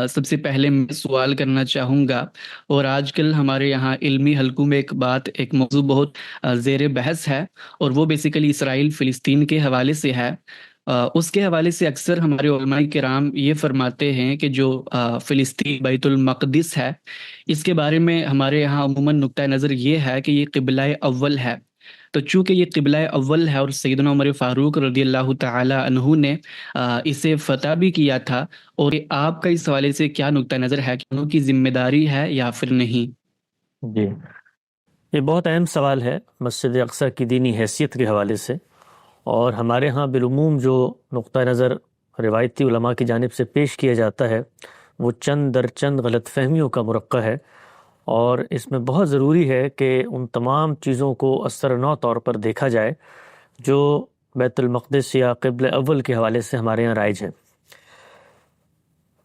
سب سے پہلے میں سوال کرنا چاہوں گا، اور آج کل ہمارے یہاں علمی حلقوں میں ایک موضوع بہت زیر بحث ہے، اور وہ بیسیکلی اسرائیل فلسطین کے حوالے سے ہے۔ اس کے حوالے سے اکثر ہمارے علماء کرام یہ فرماتے ہیں کہ جو فلسطین بیت المقدس ہے، اس کے بارے میں ہمارے یہاں عموماً نقطہ نظر یہ ہے کہ یہ قبلہ اول ہے۔ تو چونکہ یہ قبلہ اول ہے اور سیدنا عمر فاروق رضی اللہ تعالی عنہ نے اسے فتح بھی کیا تھا، اور آپ کا اس حوالے سے کیا نقطہ نظر ہے کہ انہوں کی ذمہ داری ہے یا پھر نہیں؟ جی، یہ بہت اہم سوال ہے مسجد اقصیٰ کی دینی حیثیت کے حوالے سے، اور ہمارے ہاں بالعموم جو نقطہ نظر روایتی علماء کی جانب سے پیش کیا جاتا ہے وہ چند در چند غلط فہمیوں کا مرقع ہے، اور اس میں بہت ضروری ہے کہ ان تمام چیزوں کو اثر نو طور پر دیکھا جائے جو بیت المقدس یا قبلہ اول کے حوالے سے ہمارے یہاں رائج ہیں۔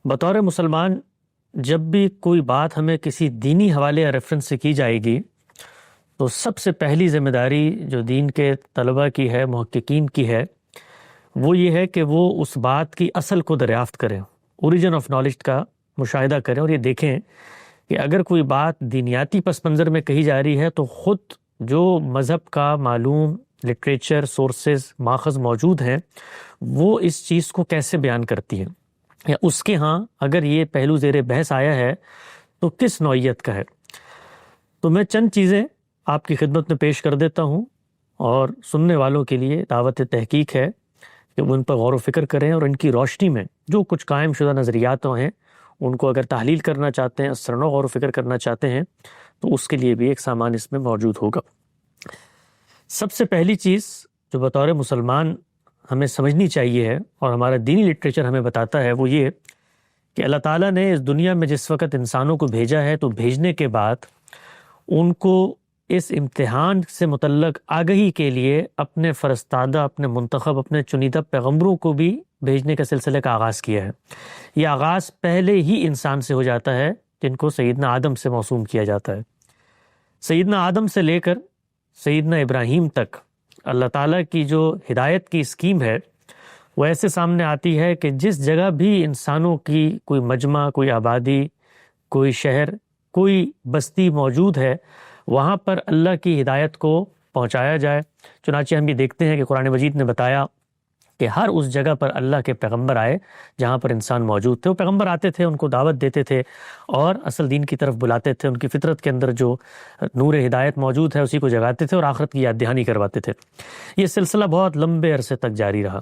بطور مسلمان جب بھی کوئی بات ہمیں کسی دینی حوالے یا ریفرنس سے کی جائے گی تو سب سے پہلی ذمہ داری جو دین کے طلباء کی ہے، محققین کی ہے، وہ یہ ہے کہ وہ اس بات کی اصل کو دریافت کریں، اوریجن آف نالج کا مشاہدہ کریں، اور یہ دیکھیں کہ اگر کوئی بات دینیاتی پس منظر میں کہی جا رہی ہے تو خود جو مذہب کا معلوم لٹریچر سورسز ماخذ موجود ہیں وہ اس چیز کو کیسے بیان کرتی ہیں، یا اس کے ہاں اگر یہ پہلو زیر بحث آیا ہے تو کس نوعیت کا ہے۔ تو میں چند چیزیں آپ کی خدمت میں پیش کر دیتا ہوں، اور سننے والوں کے لیے دعوت تحقیق ہے کہ وہ ان پر غور و فکر کریں، اور ان کی روشنی میں جو کچھ قائم شدہ نظریات ہیں ان کو اگر تحلیل کرنا چاہتے ہیں، اثرنو غور و فکر کرنا چاہتے ہیں تو اس کے لیے بھی ایک سامان اس میں موجود ہوگا۔ سب سے پہلی چیز جو بطور مسلمان ہمیں سمجھنی چاہیے ہے، اور ہمارا دینی لٹریچر ہمیں بتاتا ہے، وہ یہ کہ اللہ تعالیٰ نے اس دنیا میں جس وقت انسانوں کو بھیجا ہے تو بھیجنے کے بعد ان کو اس امتحان سے متعلق آگہی کے لیے اپنے فرستادہ، اپنے منتخب، اپنے چنیدہ پیغمبروں کو بھی بھیجنے کا سلسلے کا آغاز کیا ہے۔ یہ آغاز پہلے ہی انسان سے ہو جاتا ہے جن کو سیدنا آدم سے موسوم کیا جاتا ہے۔ سیدنا آدم سے لے کر سیدنا ابراہیم تک اللہ تعالیٰ کی جو ہدایت کی اسکیم ہے وہ ایسے سامنے آتی ہے کہ جس جگہ بھی انسانوں کی کوئی مجمع، کوئی آبادی، کوئی شہر، کوئی بستی موجود ہے وہاں پر اللہ کی ہدایت کو پہنچایا جائے۔ چنانچہ ہم یہ دیکھتے ہیں کہ قرآن مجید نے بتایا کہ ہر اس جگہ پر اللہ کے پیغمبر آئے جہاں پر انسان موجود تھے۔ وہ پیغمبر آتے تھے، ان کو دعوت دیتے تھے اور اصل دین کی طرف بلاتے تھے، ان کی فطرت کے اندر جو نور ہدایت موجود ہے اسی کو جگاتے تھے اور آخرت کی یاد دہانی کرواتے تھے۔ یہ سلسلہ بہت لمبے عرصے تک جاری رہا،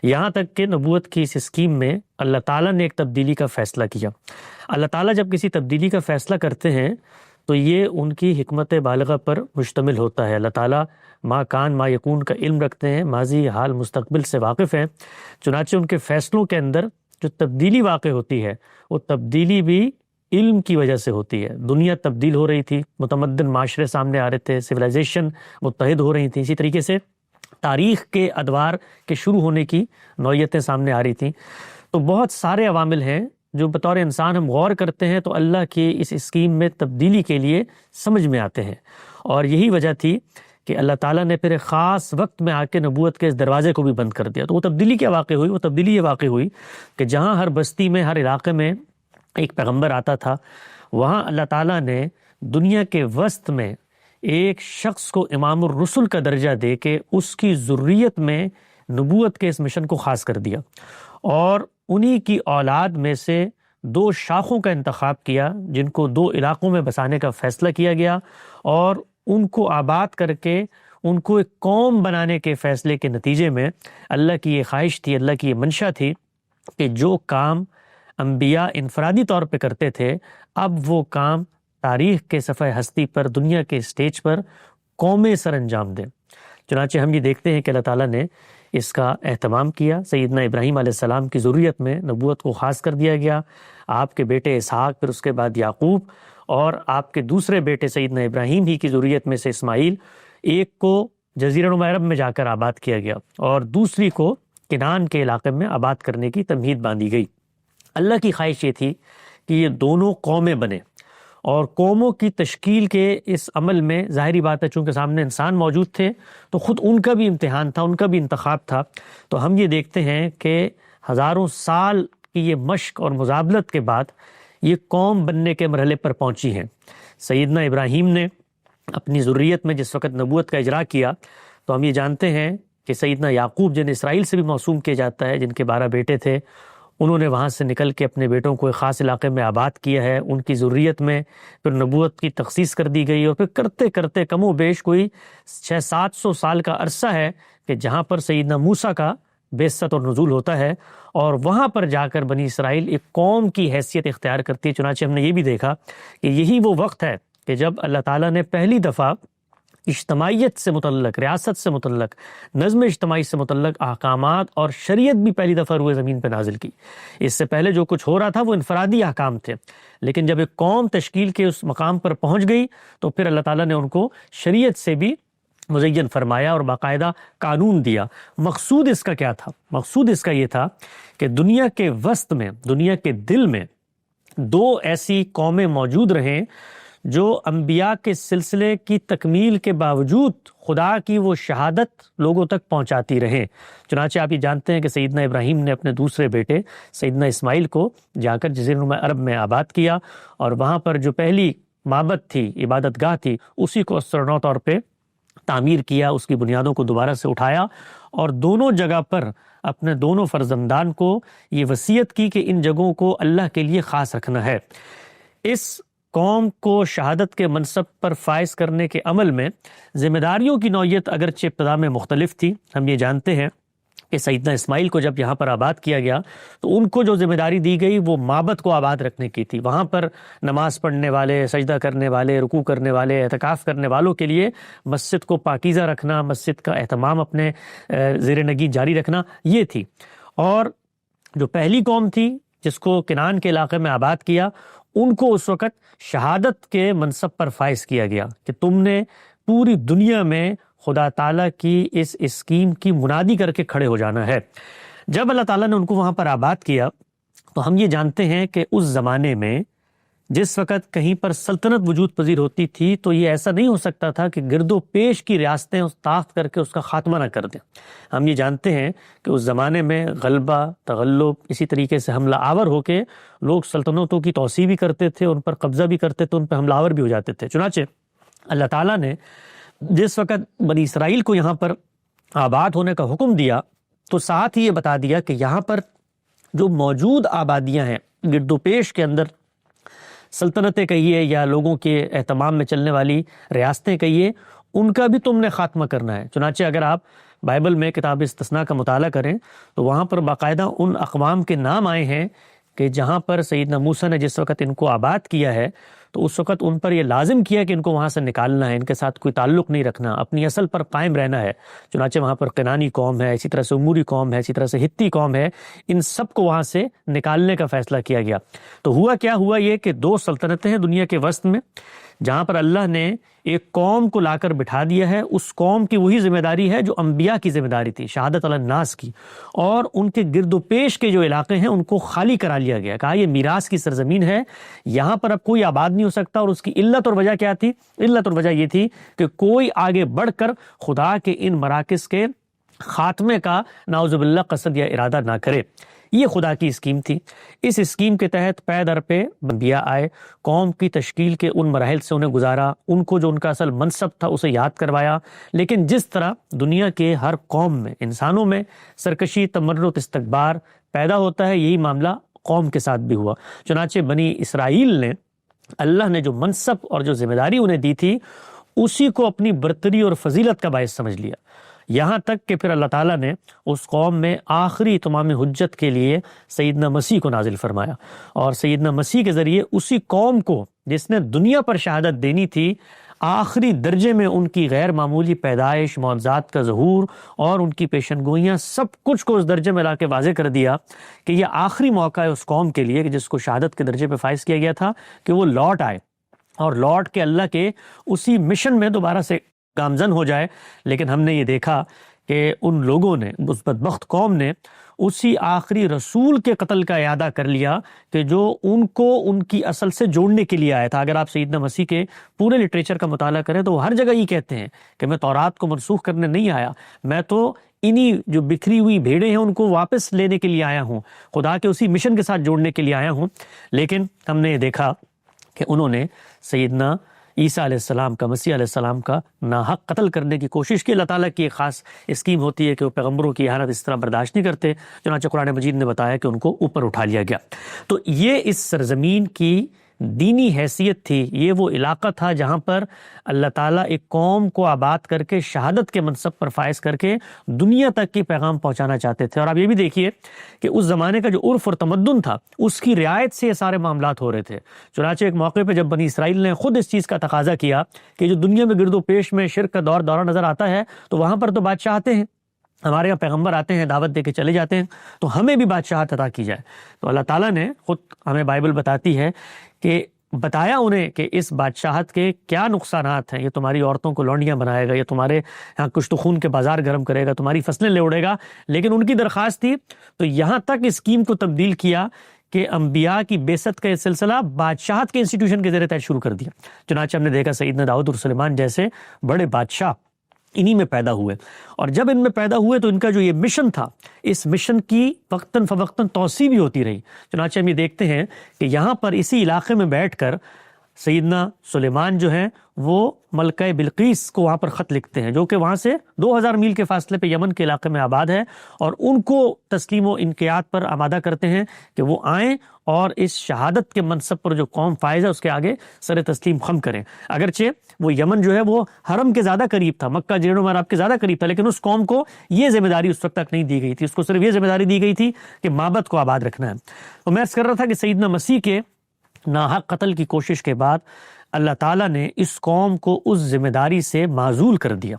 یہاں تک کہ نبوت کی اس اسکیم میں اللہ تعالیٰ نے ایک تبدیلی کا فیصلہ کیا۔ اللہ تعالیٰ جب کسی تبدیلی کا فیصلہ کرتے ہیں تو یہ ان کی حکمت بالغہ پر مشتمل ہوتا ہے۔ اللہ تعالیٰ ما کان ما یکون کا علم رکھتے ہیں، ماضی حال مستقبل سے واقف ہیں، چنانچہ ان کے فیصلوں کے اندر جو تبدیلی واقع ہوتی ہے وہ تبدیلی بھی علم کی وجہ سے ہوتی ہے۔ دنیا تبدیل ہو رہی تھی، متمدن معاشرے سامنے آ رہے تھے، سویلائزیشن متحد ہو رہی تھیں، اسی طریقے سے تاریخ کے ادوار کے شروع ہونے کی نوعیتیں سامنے آ رہی تھیں۔ تو بہت سارے عوامل ہیں جو بطور انسان ہم غور کرتے ہیں تو اللہ کی اس اسکیم میں تبدیلی کے لیے سمجھ میں آتے ہیں، اور یہی وجہ تھی کہ اللہ تعالیٰ نے پھر ایک خاص وقت میں آ کے نبوت کے اس دروازے کو بھی بند کر دیا۔ تو وہ تبدیلی کیا واقع ہوئی؟ وہ تبدیلی یہ واقع ہوئی کہ جہاں ہر بستی میں، ہر علاقے میں ایک پیغمبر آتا تھا، وہاں اللہ تعالیٰ نے دنیا کے وسط میں ایک شخص کو امام الرسل کا درجہ دے کے اس کی ذریت میں نبوت کے اس مشن کو خاص کر دیا، اور انہی کی اولاد میں سے 2 شاخوں کا انتخاب کیا جن کو 2 علاقوں میں بسانے کا فیصلہ کیا گیا، اور ان کو آباد کر کے ان کو ایک قوم بنانے کے فیصلے کے نتیجے میں اللہ کی یہ خواہش تھی، اللہ کی یہ منشا تھی کہ جو کام انبیاء انفرادی طور پہ کرتے تھے اب وہ کام تاریخ کے صفحہ ہستی پر، دنیا کے اسٹیج پر قومیں سر انجام دیں۔ چنانچہ ہم یہ دیکھتے ہیں کہ اللہ تعالیٰ نے اس کا اہتمام کیا۔ سیدنا ابراہیم علیہ السلام کی ذریت میں نبوت کو خاص کر دیا گیا، آپ کے بیٹے اسحاق، پھر اس کے بعد یعقوب، اور آپ کے دوسرے بیٹے سیدنا ابراہیم ہی کی ذریت میں سے اسماعیل، ایک کو جزیرہ نما عرب میں جا کر آباد کیا گیا اور دوسری کو کنعان کے علاقے میں آباد کرنے کی تمہید باندھی گئی۔ اللہ کی خواہش یہ تھی کہ یہ دونوں قومیں بنیں، اور قوموں کی تشکیل کے اس عمل میں ظاہری بات ہے چونکہ سامنے انسان موجود تھے تو خود ان کا بھی امتحان تھا، ان کا بھی انتخاب تھا۔ تو ہم یہ دیکھتے ہیں کہ ہزاروں سال کی یہ مشق اور مزابلت کے بعد یہ قوم بننے کے مرحلے پر پہنچی ہیں۔ سیدنا ابراہیم نے اپنی ذریت میں جس وقت نبوت کا اجرا کیا تو ہم یہ جانتے ہیں کہ سیدنا یعقوب جنہیں اسرائیل سے بھی موسوم کیا جاتا ہے، جن کے 12 بیٹے تھے، انہوں نے وہاں سے نکل کے اپنے بیٹوں کو ایک خاص علاقے میں آباد کیا ہے۔ ان کی ذریت میں پھر نبوت کی تخصیص کر دی گئی، اور پھر کرتے کرتے کم و بیش کوئی 600-700 سال کا عرصہ ہے کہ جہاں پر سیدنا موسیٰ کا بعثت اور نزول ہوتا ہے، اور وہاں پر جا کر بنی اسرائیل ایک قوم کی حیثیت اختیار کرتی ہے۔ چنانچہ ہم نے یہ بھی دیکھا کہ یہی وہ وقت ہے کہ جب اللہ تعالیٰ نے پہلی دفعہ اجتماعیت سے متعلق، ریاست سے متعلق، نظم اجتماعی سے متعلق احکامات اور شریعت بھی پہلی دفعہ روئے زمین پہ نازل کی۔ اس سے پہلے جو کچھ ہو رہا تھا وہ انفرادی احکام تھے، لیکن جب ایک قوم تشکیل کے اس مقام پر پہنچ گئی تو پھر اللہ تعالیٰ نے ان کو شریعت سے بھی مزین فرمایا اور باقاعدہ قانون دیا۔ مقصود اس کا کیا تھا؟ مقصود اس کا یہ تھا کہ دنیا کے وسط میں، دنیا کے دل میں 2 ایسی قومیں موجود رہیں جو انبیاء کے سلسلے کی تکمیل کے باوجود خدا کی وہ شہادت لوگوں تک پہنچاتی رہیں۔ چنانچہ آپ یہ جانتے ہیں کہ سیدنا ابراہیم نے اپنے دوسرے بیٹے سیدنا اسماعیل کو جا کر جزیرہ نما عرب میں آباد کیا، اور وہاں پر جو پہلی معبد تھی، عبادت گاہ تھی، اسی کو اثرنو طور پہ تعمیر کیا، اس کی بنیادوں کو دوبارہ سے اٹھایا، اور دونوں جگہ پر اپنے دونوں فرزندان کو یہ وصیت کی کہ ان جگہوں کو اللہ کے لیے خاص رکھنا ہے۔ اس قوم کو شہادت کے منصب پر فائز کرنے کے عمل میں ذمہ داریوں کی نوعیت اگرچہ ابتدا میں مختلف تھی۔ ہم یہ جانتے ہیں کہ سیدنا اسماعیل کو جب یہاں پر آباد کیا گیا تو ان کو جو ذمہ داری دی گئی وہ معبد کو آباد رکھنے کی تھی۔ وہاں پر نماز پڑھنے والے، سجدہ کرنے والے، رکوع کرنے والے، اعتکاف کرنے والوں کے لیے مسجد کو پاکیزہ رکھنا، مسجد کا اہتمام اپنے زیر نگی جاری رکھنا، یہ تھی۔ اور جو پہلی قوم تھی جس کو کنعان کے علاقے میں آباد کیا، ان کو اس وقت شہادت کے منصب پر فائز کیا گیا کہ تم نے پوری دنیا میں خدا تعالیٰ کی اس اسکیم کی منادی کر کے کھڑے ہو جانا ہے۔ جب اللہ تعالیٰ نے ان کو وہاں پر آباد کیا تو ہم یہ جانتے ہیں کہ اس زمانے میں جس وقت کہیں پر سلطنت وجود پذیر ہوتی تھی تو یہ ایسا نہیں ہو سکتا تھا کہ گرد و پیش کی ریاستیں اس طاقت کر کے اس کا خاتمہ نہ کر دیں۔ ہم یہ جانتے ہیں کہ اس زمانے میں غلبہ، تغلب، اسی طریقے سے حملہ آور ہو کے لوگ سلطنتوں کی توسیع بھی کرتے تھے، ان پر قبضہ بھی کرتے تھے، ان پر حملہ آور بھی ہو جاتے تھے۔ چنانچہ اللہ تعالیٰ نے جس وقت بنی اسرائیل کو یہاں پر آباد ہونے کا حکم دیا تو ساتھ ہی یہ بتا دیا کہ یہاں پر جو موجود آبادیاں ہیں گرد و پیش کے اندر، سلطنتیں کہیے یا لوگوں کے اہتمام میں چلنے والی ریاستیں کہیے، ان کا بھی تم نے خاتمہ کرنا ہے۔ چنانچہ اگر آپ بائبل میں کتاب استثناء کا مطالعہ کریں تو وہاں پر باقاعدہ ان اقوام کے نام آئے ہیں کہ جہاں پر سیدنا موسیٰ نے جس وقت ان کو آباد کیا ہے تو اس وقت ان پر یہ لازم کیا کہ ان کو وہاں سے نکالنا ہے، ان کے ساتھ کوئی تعلق نہیں رکھنا، اپنی اصل پر قائم رہنا ہے۔ چنانچہ وہاں پر کنانی قوم ہے، اسی طرح سے اموری قوم ہے، اسی طرح سے ہتی قوم ہے، ان سب کو وہاں سے نکالنے کا فیصلہ کیا گیا۔ تو ہوا کیا؟ ہوا یہ کہ 2 سلطنتیں ہیں دنیا کے وسط میں، جہاں پر اللہ نے ایک قوم کو لا کر بٹھا دیا ہے۔ اس قوم کی وہی ذمہ داری ہے جو انبیاء کی ذمہ داری تھی، شہادت علی الناس کی، اور ان کے گرد و پیش کے جو علاقے ہیں ان کو خالی کرا لیا گیا، کہا یہ میراث کی سرزمین ہے، یہاں پر اب کوئی آباد نہیں ہو سکتا۔ اور اس کی علت اور وجہ کیا تھی؟ علت اور وجہ یہ تھی کہ کوئی آگے بڑھ کر خدا کے ان مراکز کے خاتمے کا نعوذ باللہ قصد یا ارادہ نہ کرے۔ یہ خدا کی اسکیم تھی۔ اس اسکیم کے تحت پے در پہ انبیاء آئے، قوم کی تشکیل کے ان مراحل سے انہیں گزارا، ان کو جو ان کا اصل منصب تھا اسے یاد کروایا۔ لیکن جس طرح دنیا کے ہر قوم میں، انسانوں میں سرکشی، تمرد، استکبار پیدا ہوتا ہے، یہی معاملہ قوم کے ساتھ بھی ہوا۔ چنانچہ بنی اسرائیل نے اللہ نے جو منصب اور جو ذمہ داری انہیں دی تھی اسی کو اپنی برتری اور فضیلت کا باعث سمجھ لیا، یہاں تک کہ پھر اللہ تعالیٰ نے اس قوم میں آخری تمام حجت کے لیے سیدنا مسیح کو نازل فرمایا، اور سیدنا مسیح کے ذریعے اسی قوم کو جس نے دنیا پر شہادت دینی تھی، آخری درجے میں ان کی غیر معمولی پیدائش، معجزات کا ظہور اور ان کی پیشن گوئیاں، سب کچھ کو اس درجے میں لا کے واضح کر دیا کہ یہ آخری موقع ہے اس قوم کے لیے کہ جس کو شہادت کے درجے پہ فائز کیا گیا تھا کہ وہ لوٹ آئے اور لوٹ کے اللہ کے اسی مشن میں دوبارہ سے گامزن ہو جائے۔ لیکن ہم نے یہ دیکھا کہ ان لوگوں نے، اس بدبخت قوم نے، اسی آخری رسول کے قتل کا اعادہ کر لیا کہ جو ان کو ان کی اصل سے جوڑنے کے لیے آیا تھا۔ اگر آپ سیدنا مسیح کے پورے لٹریچر کا مطالعہ کریں تو وہ ہر جگہ یہ کہتے ہیں کہ میں تورات کو منسوخ کرنے نہیں آیا، میں تو انہی جو بکھری ہوئی بھیڑیں ہیں ان کو واپس لینے کے لیے آیا ہوں، خدا کے اسی مشن کے ساتھ جوڑنے کے لیے آیا ہوں۔ لیکن ہم نے یہ دیکھا کہ انہوں نے سیدنا عیسیٰ علیہ السلام کا، مسیح علیہ السلام کا ناحق قتل کرنے کی کوشش کی۔ اللہ تعالیٰ کی ایک خاص اسکیم ہوتی ہے کہ وہ پیغمبروں کی اہانت اس طرح برداشت نہیں کرتے، چنانچہ قرآن مجید نے بتایا کہ ان کو اوپر اٹھا لیا گیا۔ تو یہ اس سرزمین کی دینی حیثیت تھی، یہ وہ علاقہ تھا جہاں پر اللہ تعالیٰ ایک قوم کو آباد کر کے شہادت کے منصب پر فائز کر کے دنیا تک کی پیغام پہنچانا چاہتے تھے۔ اور آپ یہ بھی دیکھیے کہ اس زمانے کا جو عرف اور تمدن تھا اس کی رعایت سے یہ سارے معاملات ہو رہے تھے۔ چنانچہ ایک موقع پہ جب بنی اسرائیل نے خود اس چیز کا تقاضا کیا کہ جو دنیا میں گرد و پیش میں شرک کا دورہ نظر آتا ہے، تو وہاں پر تو بادشاہ آتے ہیں، ہمارے یہاں پیغمبر آتے ہیں، دعوت دے کے چلے جاتے ہیں، تو ہمیں بھی بادشاہت عطا کی جائے۔ تو اللہ تعالیٰ نے خود، ہمیں بائبل بتاتی ہے کہ بتایا انہیں کہ اس بادشاہت کے کیا نقصانات ہیں، یہ تمہاری عورتوں کو لونڈیاں بنائے گا، یہ تمہارے یہاں کشت و خون کے بازار گرم کرے گا، تمہاری فصلیں لے اڑے گا۔ لیکن ان کی درخواست تھی، تو یہاں تک اسکیم کو تبدیل کیا کہ انبیاء کی بعثت کا یہ سلسلہ بادشاہت کے انسٹیٹیوشن کے ذریعے تحت شروع کر دیا۔ چنانچہ ہم نے دیکھا سیدنا داؤد اور سلیمان جیسے بڑے بادشاہ انہی میں پیدا ہوئے، اور جب ان میں پیدا ہوئے تو ان کا جو یہ مشن تھا، اس مشن کی وقتاً فوقتاً توسیع بھی ہوتی رہی۔ چنانچہ ہم یہ دیکھتے ہیں کہ یہاں پر اسی علاقے میں بیٹھ کر سیدنا سلیمان جو ہیں وہ ملکہ بلقیس کو وہاں پر خط لکھتے ہیں، جو کہ وہاں سے 2000 میل کے فاصلے پہ یمن کے علاقے میں آباد ہے، اور ان کو تسلیم و انقیاد پر آمادہ کرتے ہیں کہ وہ آئیں اور اس شہادت کے منصب پر جو قوم فائز ہے اس کے آگے سر تسلیم خم کریں۔ اگرچہ وہ یمن جو ہے وہ حرم کے زیادہ قریب تھا، مکہ جنوب و عرب کے زیادہ قریب تھا، لیکن اس قوم کو یہ ذمہ داری اس وقت تک نہیں دی گئی تھی، اس کو صرف یہ ذمہ داری دی گئی تھی کہ معبد کو آباد رکھنا ہے۔ تو میں عرض کر رہا تھا کہ سیدنا مسیح کے ناحق قتل کی کوشش کے بعد اللہ تعالیٰ نے اس قوم کو اس ذمہ داری سے معزول کر دیا،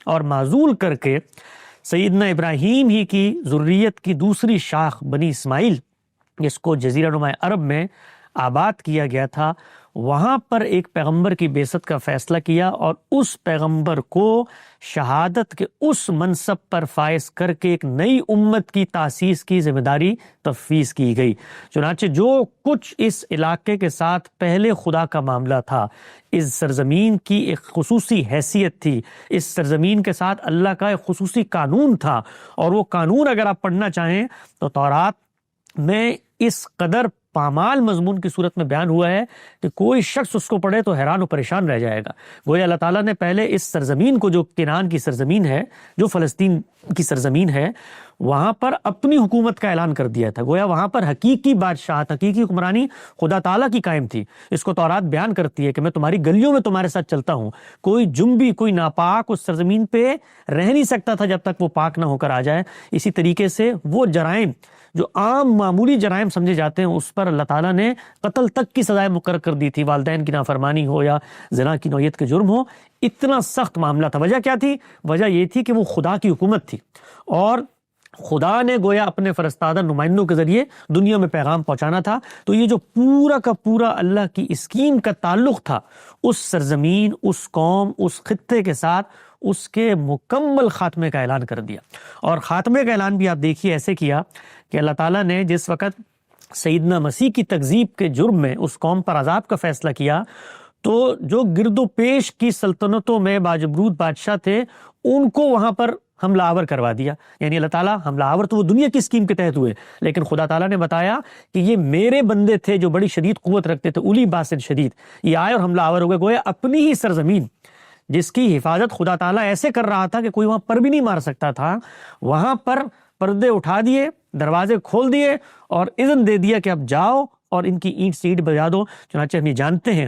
اور معزول کر کے سیدنا ابراہیم ہی کی ذریت کی دوسری شاخ بنی اسماعیل، جس کو جزیرہ نما عرب میں آباد کیا گیا تھا، وہاں پر ایک پیغمبر کی بعثت کا فیصلہ کیا، اور اس پیغمبر کو شہادت کے اس منصب پر فائز کر کے ایک نئی امت کی تاسیس کی ذمہ داری تفویض کی گئی۔ چنانچہ جو کچھ اس علاقے کے ساتھ پہلے خدا کا معاملہ تھا، اس سرزمین کی ایک خصوصی حیثیت تھی، اس سرزمین کے ساتھ اللہ کا ایک خصوصی قانون تھا، اور وہ قانون اگر آپ پڑھنا چاہیں تو تورات میں اس قدر پامال مضمون کی صورت میں بیان ہوا ہے کہ کوئی شخص اس کو پڑھے تو حیران و پریشان رہ جائے گا۔ گویا اللہ تعالیٰ نے پہلے اس سرزمین کو، جو کنعان کی سرزمین ہے، جو فلسطین کی سرزمین ہے، وہاں پر اپنی حکومت کا اعلان کر دیا تھا۔ گویا وہاں پر حقیقی بادشاہت، حقیقی حکمرانی خدا تعالیٰ کی قائم تھی۔ اس کو تورات بیان کرتی ہے کہ میں تمہاری گلیوں میں تمہارے ساتھ چلتا ہوں، کوئی جنبی، کوئی ناپاک اس سرزمین پہ رہ نہیں سکتا تھا جب تک وہ پاک نہ ہو کر آ جائے۔ اسی طریقے سے وہ جرائم جو عام معمولی جرائم سمجھے جاتے ہیں، اس پر اللہ تعالیٰ نے قتل تک کی سزائیں مقرر کر دی تھی، والدین کی نافرمانی ہو یا زنا کی نوعیت کے جرم ہو۔ اتنا سخت معاملہ تھا۔ وجہ کیا تھی؟ وجہ یہ تھی کہ وہ خدا کی حکومت تھی، اور خدا نے گویا اپنے فرستادہ نمائندوں کے ذریعے دنیا میں پیغام پہنچانا تھا۔ تو یہ جو پورا کا پورا اللہ کی اسکیم کا تعلق تھا اس سرزمین، اس قوم، اس خطے کے ساتھ، اس کے مکمل خاتمے کا اعلان کر دیا۔ اور خاتمے کا اعلان بھی آپ دیکھیے ایسے کیا کہ اللہ تعالیٰ نے جس وقت سیدنا مسیح کی تکذیب کے جرم میں اس قوم پر عذاب کا فیصلہ کیا، تو جو گرد و پیش کی سلطنتوں میں باجبروت بادشاہ تھے ان کو وہاں پر حملہ آور کروا دیا۔ یعنی اللہ تعالیٰ حملہ آور تو وہ دنیا کی اسکیم کے تحت ہوئے، لیکن خدا تعالیٰ نے بتایا کہ یہ میرے بندے تھے جو بڑی شدید قوت رکھتے تھے، اولی باسن شدید، یہ آئے اور حملہ آور ہو گئے۔ گویا اپنی ہی سرزمین جس کی حفاظت خدا تعالیٰ ایسے کر رہا تھا کہ کوئی وہاں پر بھی نہیں مار سکتا تھا، وہاں پر پردے اٹھا دیے، دروازے کھول دیے، اور اذن دے دیا کہ اب جاؤ اور ان کی اینٹ سے اینٹ بجا دو۔ چنانچہ ہم یہ جانتے ہیں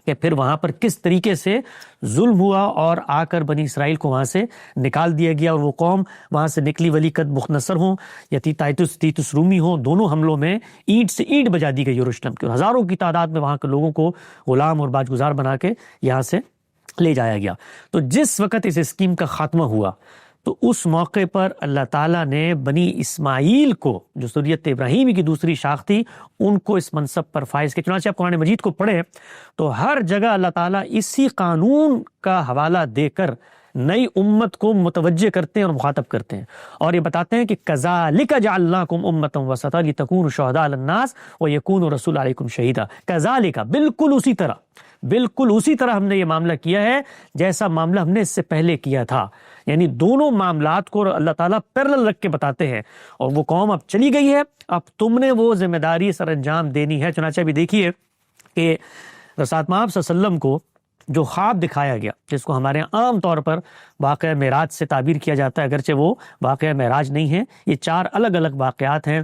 کہ پھر وہاں پر کس طریقے سے ظلم ہوا، اور آ کر بنی اسرائیل کو وہاں سے نکال دیا گیا، اور وہ قوم وہاں سے نکلی، ولی قد مخنصر ہوں یا تیتس رومی ہوں، دونوں حملوں میں اینٹ سے اینٹ بجا دی گئی یروشلم کی، اور ہزاروں کی تعداد میں وہاں کے لوگوں کو غلام اور باج گزار بنا کے یہاں سے لے جایا گیا۔ تو جس وقت اس اسکیم کا خاتمہ ہوا تو اس موقع پر اللہ تعالیٰ نے بنی اسماعیل کو، جو ذریت ابراہیمی کی دوسری شاخ تھی، ان کو اس منصب پر فائز کیا۔ چنانچہ آپ قرآن مجید کو پڑھیں تو ہر جگہ اللہ تعالیٰ اسی قانون کا حوالہ دے کر نئی امت کو متوجہ کرتے ہیں اور مخاطب کرتے ہیں، اور یہ بتاتے ہیں کہ کذالک جعلناکم امۃ وسطا لتکونوا شہداء علی الناس ویکون الرسول علیکم شہیدا۔ کذالک، بالکل اسی طرح، بالکل اسی طرح ہم نے یہ معاملہ کیا ہے جیسا معاملہ ہم نے اس سے پہلے کیا تھا۔ یعنی دونوں معاملات کو اللہ تعالیٰ پیرلل رکھ کے بتاتے ہیں، اور وہ قوم اب چلی گئی ہے، اب تم نے وہ ذمہ داری سر انجام دینی ہے۔ چنانچہ بھی دیکھیے کہ رسول پاک صلی اللہ علیہ وسلم کو جو خواب دکھایا گیا، جس کو ہمارے یہاں عام طور پر واقعہ معراج سے تعبیر کیا جاتا ہے، اگرچہ وہ واقعہ معراج نہیں ہے، یہ 4 الگ الگ واقعات ہیں۔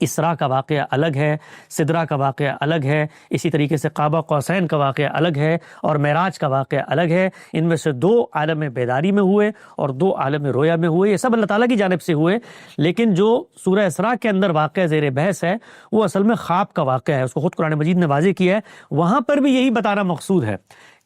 اسراء کا واقعہ الگ ہے، سدرہ کا واقعہ الگ ہے، اسی طریقے سے قاب قوسین کا واقعہ الگ ہے، اور معراج کا واقعہ الگ ہے۔ ان میں سے 2 عالم بیداری میں ہوئے اور 2 عالم رویا میں ہوئے، یہ سب اللہ تعالیٰ کی جانب سے ہوئے۔ لیکن جو سورہ اسراء کے اندر واقعہ زیر بحث ہے وہ اصل میں خواب کا واقعہ ہے، اس کو خود قرآن مجید نے واضح کیا ہے۔ وہاں پر بھی یہی بتانا مقصود ہے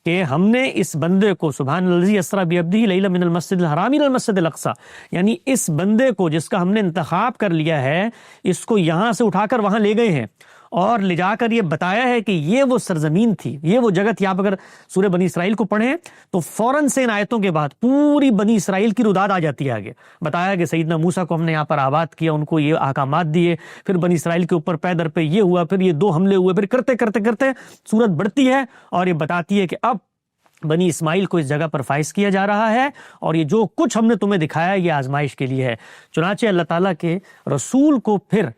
کہ ہم نے اس بندے کو سبحان الذی اسریٰ بعبدہ لیلا من المسجد الحرام الی المسجد الاقصی، یعنی اس بندے کو جس کا ہم نے انتخاب کر لیا ہے، اس کو یہاں سے اٹھا کر وہاں لے گئے ہیں، اور لے جا کر یہ بتایا ہے کہ یہ وہ سرزمین تھی، یہ وہ جگہ تھی۔ آپ اگر سورہ بنی اسرائیل کو پڑھیں تو فوراً سے ان آیتوں کے بعد پوری بنی اسرائیل کی روداد آ جاتی ہے آگے۔ بتایا کہ سیدنا موسیٰ کو ہم نے یہاں پر آباد کیا، ان کو یہ احکامات دیے، پھر بنی اسرائیل کے اوپر پے در پہ یہ ہوا، پھر یہ 2 حملے ہوئے، پھر کرتے کرتے کرتے سورت بڑھتی ہے اور یہ بتاتی ہے کہ اب بنی اسماعیل کو اس جگہ پر فائز کیا جا رہا ہے، اور یہ جو کچھ ہم نے تمہیں دکھایا یہ آزمائش کے لیے ہے۔ چنانچہ اللہ تعالیٰ کے رسول کو پھر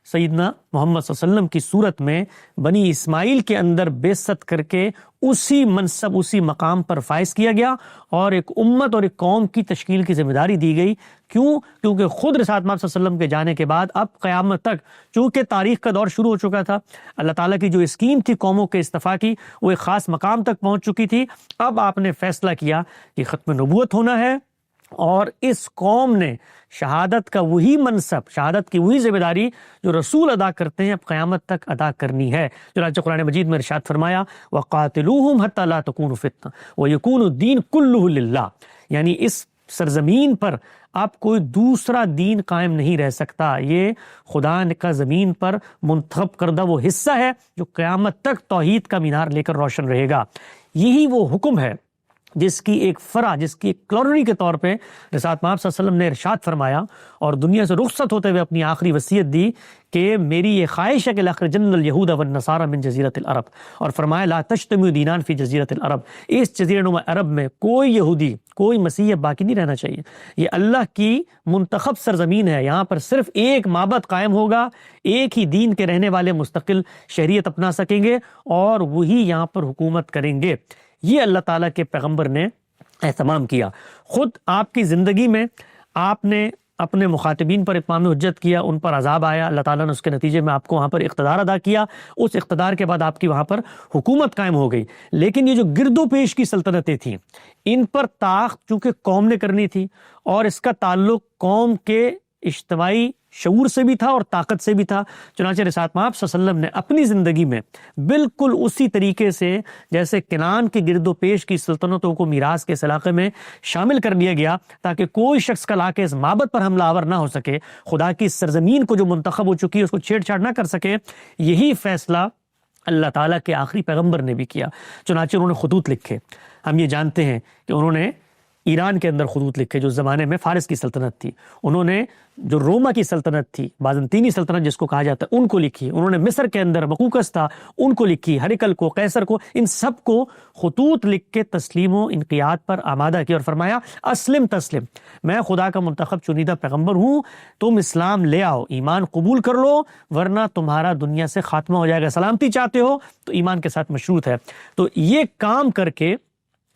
سیدنا محمد صلی اللہ علیہ وسلم کی صورت میں بنی اسماعیل کے اندر بعثت کر کے اسی منصب، اسی مقام پر فائز کیا گیا، اور ایک امت اور ایک قوم کی تشکیل کی ذمہ داری دی گئی۔ کیوں؟ کیونکہ خود رسول پاک صلی اللہ علیہ وسلم کے جانے کے بعد اب قیامت تک چونکہ تاریخ کا دور شروع ہو چکا تھا، اللہ تعالیٰ کی جو اسکیم تھی قوموں کے استفاء کی وہ ایک خاص مقام تک پہنچ چکی تھی۔ اب آپ نے فیصلہ کیا کہ ختم نبوت ہونا ہے، اور اس قوم نے شہادت کا وہی منصب، شہادت کی وہی ذمہ داری جو رسول ادا کرتے ہیں اب قیامت تک ادا کرنی ہے۔ چنانچہ قرآن مجید میں ارشاد فرمایا وَقَاتِلُوهُمْ حَتَّى لَا تَكُونُ فِتْنَةٌ وَيَكُونُ الدِّينُ كُلُّهُ لِلَّهِ، یعنی اس سرزمین پر اب کوئی دوسرا دین قائم نہیں رہ سکتا، یہ خدا کا زمین پر منتخب کردہ وہ حصہ ہے جو قیامت تک توحید کا مینار لے کر روشن رہے گا۔ یہی وہ حکم ہے جس کی ایک فرع، جس کی ایک کلورنی کے طور پہ رسول پاک صلی اللہ علیہ وسلم نے ارشاد فرمایا اور دنیا سے رخصت ہوتے ہوئے اپنی آخری وصیت دی کہ میری یہ خواہش ہے کہ لَأَخْرِجَنَّ الْيَهُودَ وَالنَّصَارَى مِنْ جَزِيرَةِ الْعَرَبِ، اور فرمایا لا تجتمع دینان فی جزیرۃ العرب، اس جزیرہ نما عرب میں کوئی یہودی، کوئی مسیحی باقی نہیں رہنا چاہیے۔ یہ اللہ کی منتخب سرزمین ہے، یہاں پر صرف ایک معبد قائم ہوگا، ایک ہی دین کے رہنے والے مستقل شہریت اپنا سکیں گے اور وہی یہاں پر حکومت کریں گے۔ یہ اللہ تعالیٰ کے پیغمبر نے اہتمام کیا۔ خود آپ کی زندگی میں آپ نے اپنے مخاطبین پر اتمام حجت کیا، ان پر عذاب آیا، اللہ تعالیٰ نے اس کے نتیجے میں آپ کو وہاں پر اقتدار عطا کیا، اس اقتدار کے بعد آپ کی وہاں پر حکومت قائم ہو گئی۔ لیکن یہ جو گرد و پیش کی سلطنتیں تھیں، ان پر طاقت چونکہ قوم نے کرنی تھی، اور اس کا تعلق قوم کے اجتماعی شعور سے بھی تھا اور طاقت سے بھی تھا۔ چنانچہ رسول پاک صلی اللہ علیہ وسلم نے اپنی زندگی میں بالکل اسی طریقے سے جیسے کنعان کے گرد و پیش کی سلطنتوں کو میراث کے اس علاقے میں شامل کر لیا گیا تاکہ کوئی شخص کل آ کے اس معبد پر حملہ آور نہ ہو سکے، خدا کی سرزمین کو جو منتخب ہو چکی ہے اس کو چھیڑ چھاڑ نہ کر سکے۔ یہی فیصلہ اللہ تعالیٰ کے آخری پیغمبر نے بھی کیا۔ چنانچہ انہوں نے خطوط لکھے، ہم یہ جانتے ہیں کہ انہوں نے ایران کے اندر خطوط لکھے جو اس زمانے میں فارس کی سلطنت تھی، انہوں نے جو روما کی سلطنت تھی، بازنطینی سلطنت جس کو کہا جاتا ہے، ان کو لکھی، انہوں نے مصر کے اندر مقوقس تھا ان کو لکھی، ہرقل کو، قیصر کو، ان سب کو خطوط لکھ کے تسلیم و انقیاد پر آمادہ کیا اور فرمایا اسلم تسلم، میں خدا کا منتخب چنیدہ پیغمبر ہوں، تم اسلام لے آؤ، ایمان قبول کر لو ورنہ تمہارا دنیا سے خاتمہ ہو جائے گا، سلامتی چاہتے ہو تو ایمان کے ساتھ مشروط ہے۔ تو یہ کام کر کے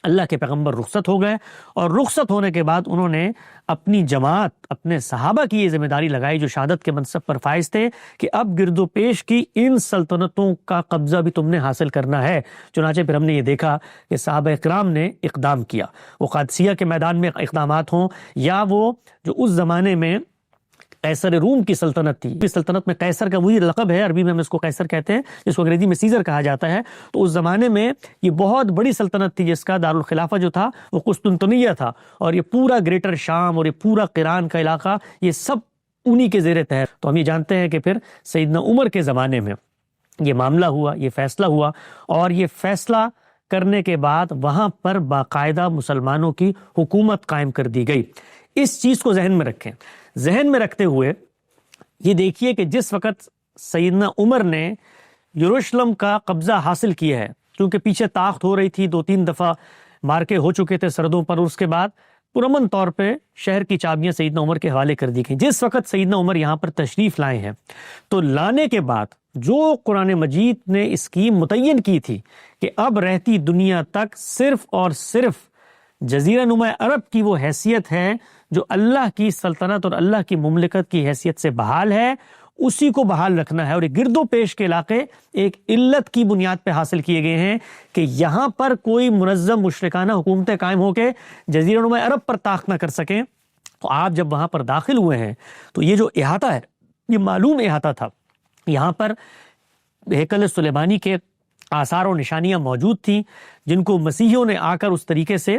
اللہ کے پیغمبر رخصت ہو گئے، اور رخصت ہونے کے بعد انہوں نے اپنی جماعت، اپنے صحابہ کی یہ ذمہ داری لگائی جو شہادت کے منصب پر فائز تھے کہ اب گرد و پیش کی ان سلطنتوں کا قبضہ بھی تم نے حاصل کرنا ہے۔ چنانچہ پھر ہم نے یہ دیکھا کہ صحابہ اکرام نے اقدام کیا، وہ قادسیہ کے میدان میں اقدامات ہوں یا وہ جو اس زمانے میں قیصر روم کی سلطنت تھی، اس سلطنت میں قیصر کا وہی لقب ہے، عربی میں ہم اس کو قیصر کہتے ہیں جس کو انگریزی میں سیزر کہا جاتا ہے، تو اس زمانے میں یہ بہت بڑی سلطنت تھی جس کا دارالخلافہ جو تھا وہ قسطنطنیہ تھا، اور یہ پورا گریٹر شام اور یہ پورا قیران کا علاقہ یہ سب انہی کے زیر تحت۔ تو ہم یہ جانتے ہیں کہ پھر سیدنا عمر کے زمانے میں یہ معاملہ ہوا، یہ فیصلہ ہوا، اور یہ فیصلہ کرنے کے بعد وہاں پر باقاعدہ مسلمانوں کی حکومت قائم کر دی گئی۔ اس چیز کو ذہن میں رکھیں، ذہن میں رکھتے ہوئے یہ دیکھیے کہ جس وقت سیدنا عمر نے یروشلم کا قبضہ حاصل کیا ہے، کیونکہ پیچھے طاقت ہو رہی تھی، 2-3 دفعہ مارکے ہو چکے تھے سردوں پر، اور اس کے بعد پرامن طور پہ شہر کی چابیاں سیدنا عمر کے حوالے کر دی گئیں۔ جس وقت سیدنا عمر یہاں پر تشریف لائے ہیں تو لانے کے بعد جو قرآن مجید نے اسکیم متعین کی تھی کہ اب رہتی دنیا تک صرف اور صرف جزیرہ نما عرب کی وہ حیثیت ہے جو اللہ کی سلطنت اور اللہ کی مملکت کی حیثیت سے بحال ہے، اسی کو بحال رکھنا ہے۔ اور یہ گرد و پیش کے علاقے ایک علت کی بنیاد پہ حاصل کیے گئے ہیں کہ یہاں پر کوئی منظم مشرکانہ حکومتیں قائم ہو کے جزیرہ نما عرب پر طاقت نہ کر سکیں۔ تو آپ جب وہاں پر داخل ہوئے ہیں تو یہ جو احاطہ ہے یہ معلوم احاطہ تھا۔ یہاں پر ہیکل سلیمانی کے آثار و نشانیاں موجود تھیں جن کو مسیحیوں نے آ کر اس طریقے سے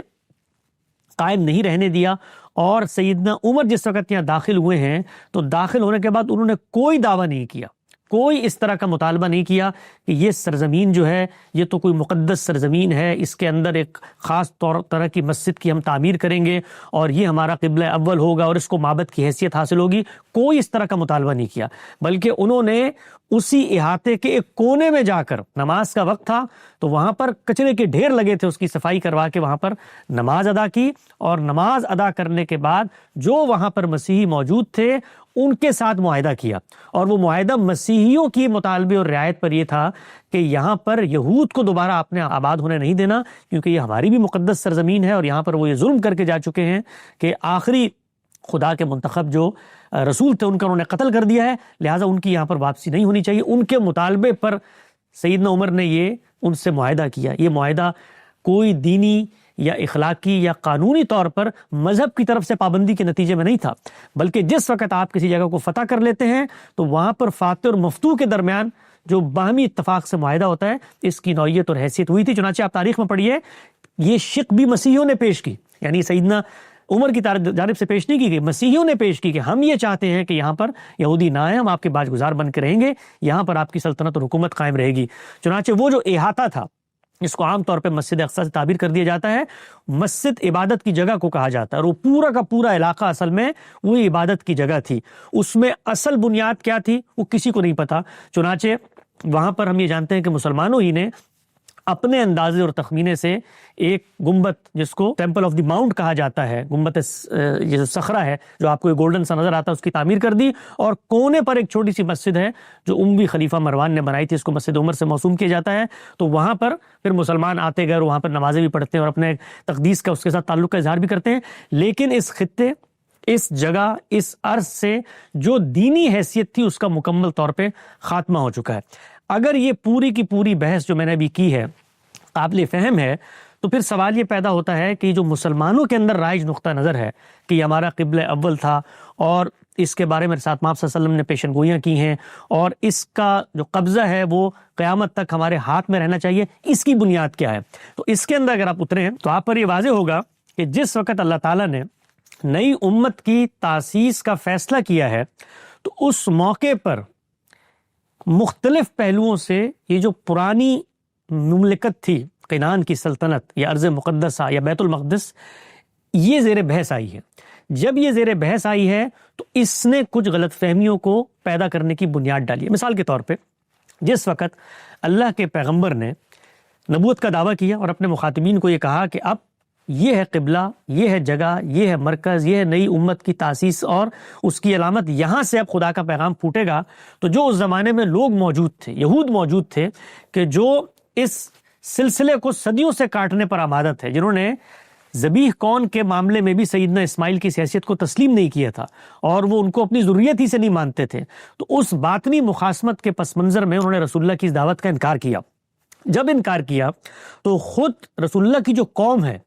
قائم نہیں رہنے دیا۔ اور سیدنا عمر جس وقت یہاں داخل ہوئے ہیں تو داخل ہونے کے بعد انہوں نے کوئی دعویٰ نہیں کیا، کوئی اس طرح کا مطالبہ نہیں کیا کہ یہ سرزمین جو ہے یہ تو کوئی مقدس سرزمین ہے، اس کے اندر ایک خاص طرح کی مسجد کی ہم تعمیر کریں گے اور یہ ہمارا قبلہ اول ہوگا اور اس کو معبد کی حیثیت حاصل ہوگی۔ کوئی اس طرح کا مطالبہ نہیں کیا، بلکہ انہوں نے اسی احاطے کے ایک کونے میں جا کر، نماز کا وقت تھا تو وہاں پر کچرے کے ڈھیر لگے تھے، اس کی صفائی کروا کے وہاں پر نماز ادا کی، اور نماز ادا کرنے کے بعد جو وہاں پر مسیحی موجود تھے ان کے ساتھ معاہدہ کیا، اور وہ معاہدہ مسیحیوں کی مطالبے اور رعایت پر یہ تھا کہ یہاں پر یہود کو دوبارہ آپ نے آباد ہونے نہیں دینا، کیونکہ یہ ہماری بھی مقدس سرزمین ہے اور یہاں پر وہ یہ ظلم کر کے جا چکے ہیں کہ آخری خدا کے منتخب جو رسول تھے ان کا انہوں نے قتل کر دیا ہے، لہٰذا ان کی یہاں پر واپسی نہیں ہونی چاہیے۔ ان کے مطالبے پر سیدنا عمر نے یہ ان سے معاہدہ کیا۔ یہ معاہدہ کوئی دینی یا اخلاقی یا قانونی طور پر مذہب کی طرف سے پابندی کے نتیجے میں نہیں تھا، بلکہ جس وقت آپ کسی جگہ کو فتح کر لیتے ہیں تو وہاں پر فاتح اور مفتوح کے درمیان جو باہمی اتفاق سے معاہدہ ہوتا ہے، اس کی نوعیت اور حیثیت ہوئی تھی۔ چنانچہ آپ تاریخ میں پڑھیے، یہ شق بھی مسیحیوں نے پیش کی، یعنی سیدنا عمر کی جانب سے پیش نہیں کی گئی، مسیحیوں نے پیش کی کہ ہم یہ چاہتے ہیں کہ یہاں پر یہودی نہ آئیں، ہم آپ کے باج گزار بن کے رہیں گے، یہاں پر آپ کی سلطنت اور حکومت قائم رہے گی۔ چنانچہ وہ جو احاطہ تھا، اس کو عام طور پہ مسجد اقصیٰ سے تعبیر کر دیا جاتا ہے، مسجد عبادت کی جگہ کو کہا جاتا ہے، اور وہ پورا کا پورا علاقہ اصل میں وہی عبادت کی جگہ تھی۔ اس میں اصل بنیاد کیا تھی وہ کسی کو نہیں پتا، چنانچہ وہاں پر ہم یہ جانتے ہیں کہ مسلمانوں ہی نے اپنے اندازے اور تخمینے سے ایک گنبد، جس کو ٹیمپل آف دی ماؤنٹ کہا جاتا ہے، گنبد یہ جو صخرہ ہے جو آپ کو یہ گولڈن سا نظر آتا ہے، اس کی تعمیر کر دی، اور کونے پر ایک چھوٹی سی مسجد ہے جو اموی خلیفہ مروان نے بنائی تھی، اس کو مسجد عمر سے موسوم کیا جاتا ہے۔ تو وہاں پر پھر مسلمان آتے گئے اور وہاں پر نمازیں بھی پڑھتے ہیں اور اپنے تقدیس کا اس کے ساتھ تعلق کا اظہار بھی کرتے ہیں۔ لیکن اس خطے، اس جگہ، اس عرض سے جو دینی حیثیت تھی اس کا مکمل طور پہ خاتمہ ہو چکا ہے۔ اگر یہ پوری کی پوری بحث جو میں نے ابھی کی ہے قابل فہم ہے تو پھر سوال یہ پیدا ہوتا ہے کہ جو مسلمانوں کے اندر رائج نقطہ نظر ہے کہ یہ ہمارا قبلہ اول تھا اور اس کے بارے میں رسالت مآب صلی اللہ علیہ وسلم نے پیشن گوئیاں کی ہیں اور اس کا جو قبضہ ہے وہ قیامت تک ہمارے ہاتھ میں رہنا چاہیے، اس کی بنیاد کیا ہے؟ تو اس کے اندر اگر آپ اتریں تو آپ پر یہ واضح ہوگا کہ جس وقت اللہ تعالیٰ نے نئی امت کی تاسیس کا فیصلہ کیا ہے تو اس موقع پر مختلف پہلوؤں سے یہ جو پرانی مملکت تھی، کنعان کی سلطنت یا ارض مقدسہ یا بیت المقدس، یہ زیر بحث آئی ہے۔ جب یہ زیر بحث آئی ہے تو اس نے کچھ غلط فہمیوں کو پیدا کرنے کی بنیاد ڈالی ہے۔ مثال کے طور پہ جس وقت اللہ کے پیغمبر نے نبوت کا دعویٰ کیا اور اپنے مخاطبین کو یہ کہا کہ اب یہ ہے قبلہ، یہ ہے جگہ، یہ ہے مرکز، یہ ہے نئی امت کی تاسیس اور اس کی علامت، یہاں سے اب خدا کا پیغام پھوٹے گا، تو جو اس زمانے میں لوگ موجود تھے، یہود موجود تھے کہ جو اس سلسلے کو صدیوں سے کاٹنے پر آمادہ تھے، جنہوں نے ذبیح کون کے معاملے میں بھی سیدنا اسماعیل کی حیثیت کو تسلیم نہیں کیا تھا اور وہ ان کو اپنی ضروریت ہی سے نہیں مانتے تھے، تو اس باطنی مخاصمت کے پس منظر میں انہوں نے رسول اللہ کی اس دعوت کا انکار کیا۔ جب انکار کیا تو خود رسول اللہ کی جو قوم ہے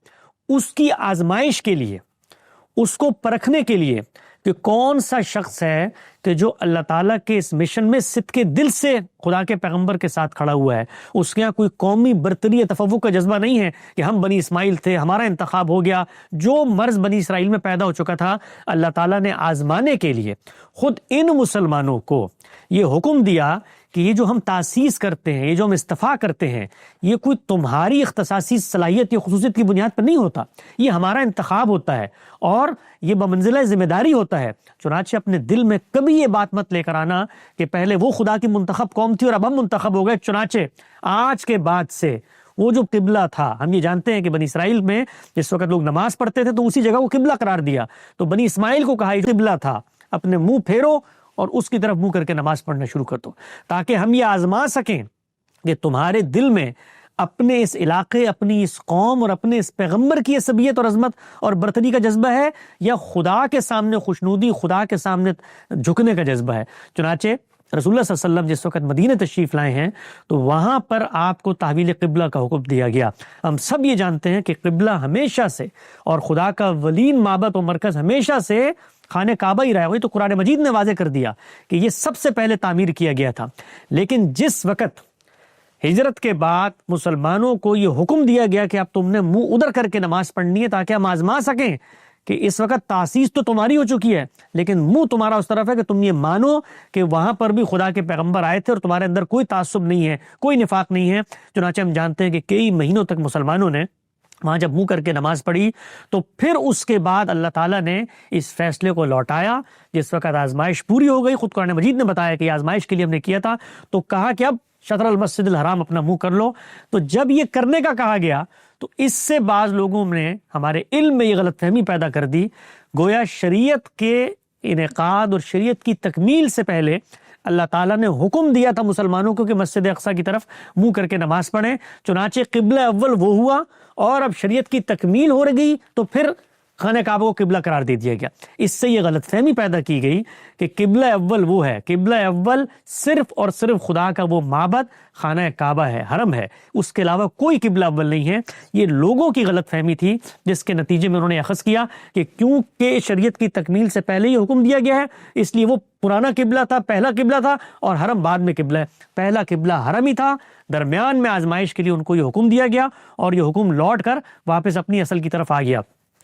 اس کی آزمائش کے لیے، اس کو پرکھنے کے لیے کہ کون سا شخص ہے کہ جو اللہ تعالیٰ کے اس مشن میں صدق دل سے خدا کے پیغمبر کے ساتھ کھڑا ہوا ہے، اس کے یہاں کوئی قومی برتری یا تفوق کا جذبہ نہیں ہے کہ ہم بنی اسماعیل تھے، ہمارا انتخاب ہو گیا۔ جو مرض بنی اسرائیل میں پیدا ہو چکا تھا، اللہ تعالیٰ نے آزمانے کے لیے خود ان مسلمانوں کو یہ حکم دیا کہ یہ جو ہم تاسیس کرتے ہیں، یہ جو ہم استفاع کرتے ہیں، یہ کوئی تمہاری اختصاصی صلاحیت یا خصوصیت کی بنیاد پر نہیں ہوتا، یہ ہمارا انتخاب ہوتا ہے اور یہ بمنزلہ ذمہ داری ہوتا ہے۔ چنانچہ اپنے دل میں کبھی یہ بات مت لے کر آنا کہ پہلے وہ خدا کی منتخب قوم تھی اور اب ہم منتخب ہو گئے۔ چنانچہ آج کے بعد سے وہ جو قبلہ تھا، ہم یہ جانتے ہیں کہ بنی اسرائیل میں جس وقت لوگ نماز پڑھتے تھے تو اسی جگہ کو قبلہ قرار دیا، تو بنی اسماعیل کو کہا یہ قبلہ تھا، اپنے منہ پھیرو اور اس کی طرف منہ کر کے نماز پڑھنا شروع کر دو، تاکہ ہم یہ آزما سکیں کہ تمہارے دل میں اپنے اس علاقے، اپنی اس قوم اور اپنے اس پیغمبر کی عصبیت اور عظمت اور برتری کا جذبہ ہے، یا خدا کے سامنے خوشنودی، خدا کے سامنے جھکنے کا جذبہ ہے۔ چنانچہ رسول اللہ صلی اللہ علیہ وسلم جس وقت مدینہ تشریف لائے ہیں تو وہاں پر آپ کو تحویل قبلہ کا حکم دیا گیا۔ ہم سب یہ جانتے ہیں کہ قبلہ ہمیشہ سے اور خدا کا ولین معبد و مرکز ہمیشہ سے خانہ کعبہ ہی رہا، وہی تو قرآن مجید نے واضح کر دیا کہ یہ سب سے پہلے تعمیر کیا گیا تھا۔ لیکن جس وقت ہجرت کے بعد مسلمانوں کو یہ حکم دیا گیا کہ اب تم نے منہ ادھر کر کے نماز پڑھنی ہے تاکہ ہم آزما سکیں کہ اس وقت تاسیس تو تمہاری ہو چکی ہے لیکن منہ تمہارا اس طرف ہے کہ تم یہ مانو کہ وہاں پر بھی خدا کے پیغمبر آئے تھے اور تمہارے اندر کوئی تعصب نہیں ہے، کوئی نفاق نہیں ہے۔ چنانچہ ہم جانتے ہیں کہ کئی مہینوں تک مسلمانوں نے وہاں جب منہ کر کے نماز پڑھی تو پھر اس کے بعد اللہ تعالیٰ نے اس فیصلے کو لوٹایا۔ جس وقت آزمائش پوری ہو گئی، خود قرآن مجید نے بتایا کہ یہ آزمائش کے لیے ہم نے کیا تھا، تو کہا کہ اب شطر المسجد الحرام اپنا منہ کر لو۔ تو جب یہ کرنے کا کہا گیا تو اس سے بعض لوگوں نے ہمارے علم میں یہ غلط فہمی پیدا کر دی، گویا شریعت کے انعقاد اور شریعت کی تکمیل سے پہلے اللہ تعالیٰ نے حکم دیا تھا مسلمانوں کو کہ مسجد اقصیٰ کی طرف منہ کر کے نماز پڑھیں۔ چنانچہ قبلہ اول وہ ہوا اور اب شریعت کی تکمیل ہو گئی تو پھر خانہ کعبہ کو قبلہ قرار دے دیا گیا۔ اس سے یہ غلط فہمی پیدا کی گئی کہ قبلہ اول وہ ہے، قبلہ اول صرف اور صرف خدا کا وہ معبد خانہ کعبہ ہے، حرم ہے، اس کے علاوہ کوئی قبلہ اول نہیں ہے۔ یہ لوگوں کی غلط فہمی تھی جس کے نتیجے میں انہوں نے اخذ کیا کہ کیونکہ شریعت کی تکمیل سے پہلے یہ حکم دیا گیا ہے اس لیے وہ پرانا قبلہ تھا، پہلا قبلہ تھا، اور حرم بعد میں قبلہ ہے۔ پہلا قبلہ حرم ہی تھا، درمیان میں آزمائش کے لیے ان کو یہ حکم دیا گیا اور یہ حکم لوٹ کر واپس اپنی اصل کی طرف آ گیا۔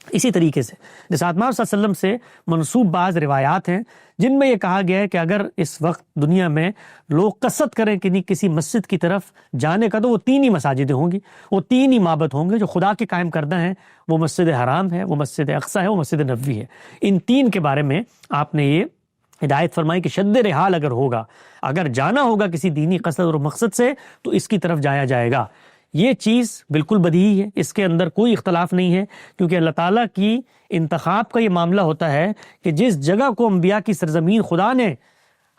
اسی طریقے سے جس آتما صلی اللہ علیہ وسلم سے منسوب بعض روایات ہیں جن میں یہ کہا گیا ہے کہ اگر اس وقت دنیا میں لوگ قصد کریں کہ کسی مسجد کی طرف جانے کا تو وہ تین ہی مساجدیں ہوں گی، وہ تین ہی معبد ہوں گے جو خدا کے قائم کردہ ہیں، وہ مسجد حرام ہے، وہ مسجد اقصیٰ ہے، وہ مسجد نبوی ہے۔ ان تین کے بارے میں آپ نے یہ ہدایت فرمائی کہ شد رحال اگر ہوگا، اگر جانا ہوگا کسی دینی قصد اور مقصد سے تو اس کی طرف جایا جائے گا۔ یہ چیز بالکل بدیہی ہے، اس کے اندر کوئی اختلاف نہیں ہے، کیونکہ اللہ تعالیٰ کی انتخاب کا یہ معاملہ ہوتا ہے کہ جس جگہ کو انبیاء کی سرزمین خدا نے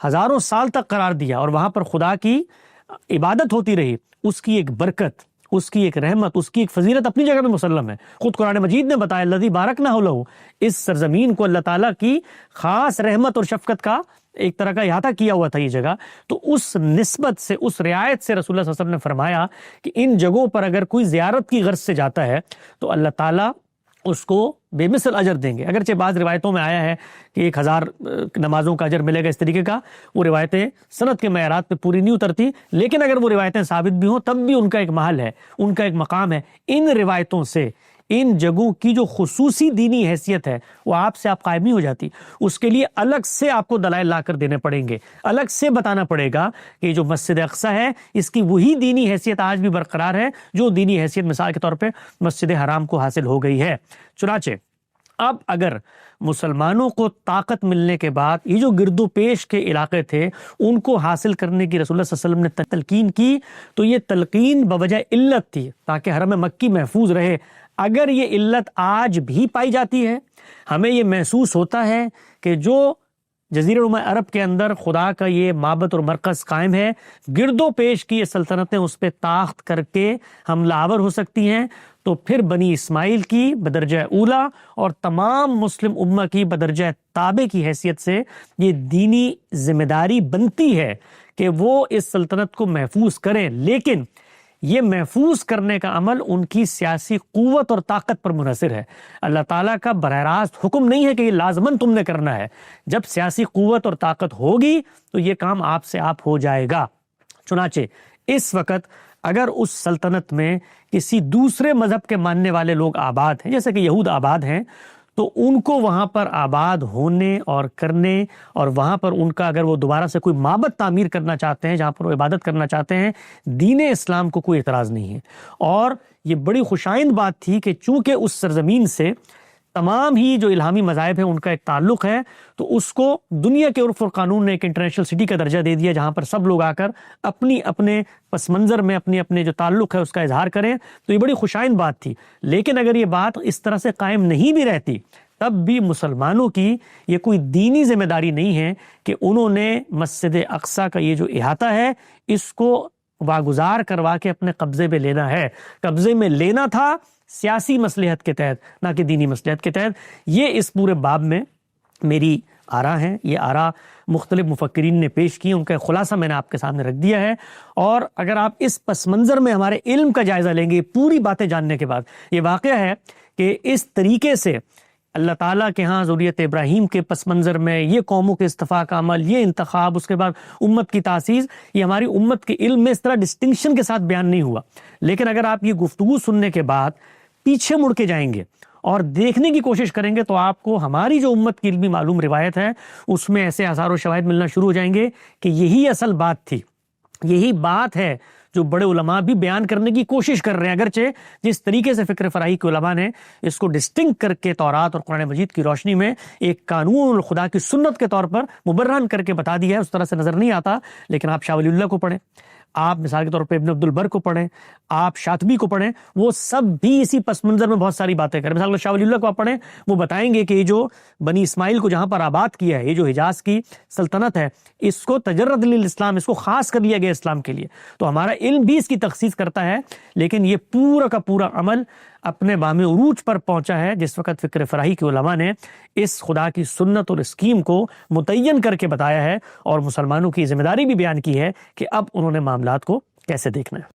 ہزاروں سال تک قرار دیا اور وہاں پر خدا کی عبادت ہوتی رہی، اس کی ایک برکت، اس کی ایک رحمت، اس کی ایک فضیلت اپنی جگہ پہ مسلم ہے۔ خود قرآن مجید نے بتایا الذی بارکنا حولہ، اس سرزمین کو اللہ تعالیٰ کی خاص رحمت اور شفقت کا ایک طرح کا احاطہ کیا ہوا تھا یہ جگہ۔ تو اس نسبت سے، اس رعایت سے رسول اللہ صلی اللہ علیہ وسلم نے فرمایا کہ ان جگہوں پر اگر کوئی زیارت کی غرض سے جاتا ہے تو اللہ تعالیٰ اس کو بے مثل اجر دیں گے۔ اگرچہ بعض روایتوں میں آیا ہے کہ 1000 نمازوں کا اجر ملے گا اس طریقے کا، وہ روایتیں سند کے معیارات پہ پوری نہیں اترتی، لیکن اگر وہ روایتیں ثابت بھی ہوں تب بھی ان کا ایک محل ہے، ان کا ایک مقام ہے۔ ان روایتوں سے ان جگہوں کی جو خصوصی دینی حیثیت ہے وہ آپ سے قائم نہیں ہو جاتی، اس کے لیے الگ سے آپ کو دلائل لا کر دینے پڑیں گے، الگ سے بتانا پڑے گا کہ جو مسجد اقصیٰ ہے اس کی وہی دینی حیثیت آج بھی برقرار ہے جو دینی حیثیت مثال کے طور پہ مسجد حرام کو حاصل ہو گئی ہے۔ چنانچہ اب اگر مسلمانوں کو طاقت ملنے کے بعد یہ جو گرد و پیش کے علاقے تھے ان کو حاصل کرنے کی رسول اللہ صلی اللہ علیہ وسلم نے تلقین کی، تو یہ تلقین بوجہ علت تھی تاکہ حرم مکی محفوظ رہے۔ اگر یہ علت آج بھی پائی جاتی ہے، ہمیں یہ محسوس ہوتا ہے کہ جو جزیرہ نما عرب کے اندر خدا کا یہ معبد اور مرکز قائم ہے، گرد و پیش کی یہ سلطنتیں اس پہ طاقت کر کے حملہ آور ہو سکتی ہیں، تو پھر بنی اسماعیل کی بدرجہ اولا اور تمام مسلم امہ کی بدرجہ تابع کی حیثیت سے یہ دینی ذمہ داری بنتی ہے کہ وہ اس سلطنت کو محفوظ کریں، لیکن یہ محفوظ کرنے کا عمل ان کی سیاسی قوت اور طاقت پر منحصر ہے۔ اللہ تعالیٰ کا براہ راست حکم نہیں ہے کہ یہ لازماً تم نے کرنا ہے، جب سیاسی قوت اور طاقت ہوگی تو یہ کام آپ سے آپ ہو جائے گا۔ چنانچہ اس وقت اگر اس سلطنت میں کسی دوسرے مذہب کے ماننے والے لوگ آباد ہیں، جیسے کہ یہود آباد ہیں، تو ان کو وہاں پر آباد ہونے اور کرنے اور وہاں پر ان کا اگر وہ دوبارہ سے کوئی معبد تعمیر کرنا چاہتے ہیں جہاں پر وہ عبادت کرنا چاہتے ہیں، دین اسلام کو کوئی اعتراض نہیں ہے۔ اور یہ بڑی خوشائند بات تھی کہ چونکہ اس سرزمین سے تمام ہی جو الہامی مذاہب ہیں ان کا ایک تعلق ہے، تو اس کو دنیا کے عرف اور قانون نے ایک انٹرنیشنل سٹی کا درجہ دے دیا، جہاں پر سب لوگ آ کر اپنے پس منظر میں اپنے جو تعلق ہے اس کا اظہار کریں، تو یہ بڑی خوشائند بات تھی۔ لیکن اگر یہ بات اس طرح سے قائم نہیں بھی رہتی، تب بھی مسلمانوں کی یہ کوئی دینی ذمہ داری نہیں ہے کہ انہوں نے مسجد اقصیٰ کا یہ جو احاطہ ہے اس کو واگزار کروا کے اپنے قبضے میں لینا ہے۔ قبضے میں لینا تھا سیاسی مصلحت کے تحت، نہ کہ دینی مصلحت کے تحت۔ یہ اس پورے باب میں میری آراء ہیں، یہ آراء مختلف مفکرین نے پیش کی، ان کا خلاصہ میں نے آپ کے سامنے رکھ دیا ہے۔ اور اگر آپ اس پس منظر میں ہمارے علم کا جائزہ لیں گے پوری باتیں جاننے کے بعد، یہ واقعہ ہے کہ اس طریقے سے اللہ تعالیٰ کے ہاں ذریت ابراہیم کے پس منظر میں یہ قوموں کے اصطفاء کا عمل، یہ انتخاب، اس کے بعد امت کی تاسیس، یہ ہماری امت کے علم میں اس طرح ڈسٹنکشن کے ساتھ بیان نہیں ہوا۔ لیکن اگر آپ یہ گفتگو سننے کے بعد پیچھے مڑ کے جائیں گے اور دیکھنے کی کوشش کریں گے، تو آپ کو ہماری جو امت کی علمی معلوم روایت ہے اس میں ایسے آثار و شواہد ملنا شروع ہو جائیں گے کہ یہی اصل بات تھی، یہی بات ہے جو بڑے علماء بھی بیان کرنے کی کوشش کر رہے ہیں، اگرچہ جس طریقے سے فکر فراہی کے علماء نے اس کو ڈسٹنکٹ کر کے تورات اور قرآن مجید کی روشنی میں ایک قانون اور خدا کی سنت کے طور پر مبرہن کر کے بتا دیا ہے، اس طرح سے نظر نہیں آتا۔ لیکن آپ شاہ ولی اللہ کو پڑھیں، آپ مثال کے طور پہ ابن عبد البر کو پڑھیں، آپ شاطبی کو پڑھیں، وہ سب بھی اسی پس منظر میں بہت ساری باتیں کریں۔ مثال شاہ ولی اللہ کو آپ پڑھیں، وہ بتائیں گے کہ یہ جو بنی اسماعیل کو جہاں پر آباد کیا ہے، یہ جو حجاز کی سلطنت ہے، اس کو تجرد للاسلام، اس کو خاص کر لیا گیا اسلام کے لیے۔ تو ہمارا علم بھی اس کی تخصیص کرتا ہے، لیکن یہ پورا کا پورا عمل اپنے بام عروج پر پہنچا ہے جس وقت فکر فراہی کے علماء نے اس خدا کی سنت اور اسکیم کو متعین کر کے بتایا ہے، اور مسلمانوں کی ذمہ داری بھی بیان کی ہے کہ اب انہوں نے معاملات کو کیسے دیکھنا ہے۔